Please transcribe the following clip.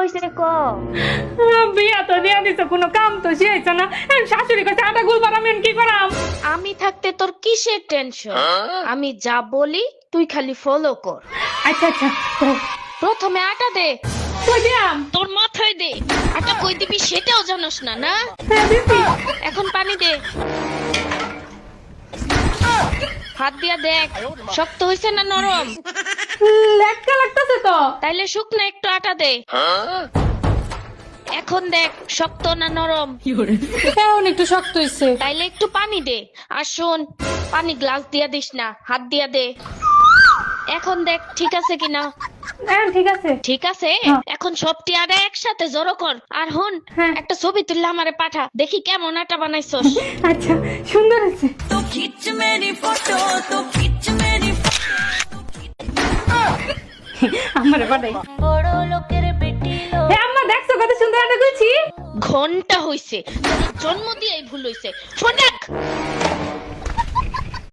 হইছে ক? বিয়া তো দিয়া দিছ, কোনো কাম তো শেষ না। শাশুড়ি কাছে আটা গুলবার আমি কি করাম? আমি থাকতে তোর কিসের টেনশন? আমি যা বলি তুই খালি ফলো কর। আচ্ছা আচ্ছা, তো প্রথমে আটা দে, কই দিয়াম? তোর মাথায় দে। আটা কই দিবি সেটাও জানোস না, না? হ্যাঁ দিছি। এখন পানি দে, হাত দিয়া দেখ শক্ত হইছে না নরম। লেটকা লাগতাছে তো। তাইলে শুকনো একটু আটা দে, এখন দেখ শক্ত না নরম। এখন একটু শক্ত হইছে। তাইলে একটু পানি দে, আর শোন পানি গ্লাস দিয়া দিস না, হাত দিয়া দে। এখন দেখ ঠিক আছে কিনা। হ্যাঁ ঠিক আছে। ঠিক আছে, হ্যাঁ। এখন সবটি আটা একসাথে জড়ো কর। আর হন, হ্যাঁ। একটা ছবি তুললে আমারে পাঠা, দেখি কেমন আটা বানাইছস। আচ্ছা, সুন্দর হয়েছে। আমার বাড়াই। বড় লোকের বেটি হ্যাঁ আম্মা, দেখছো কত সুন্দর আটা গুলছি? ঘন্টা হইছে, তোর জন্ম দিয়েই ভুল হইছে। ফোন রাখ।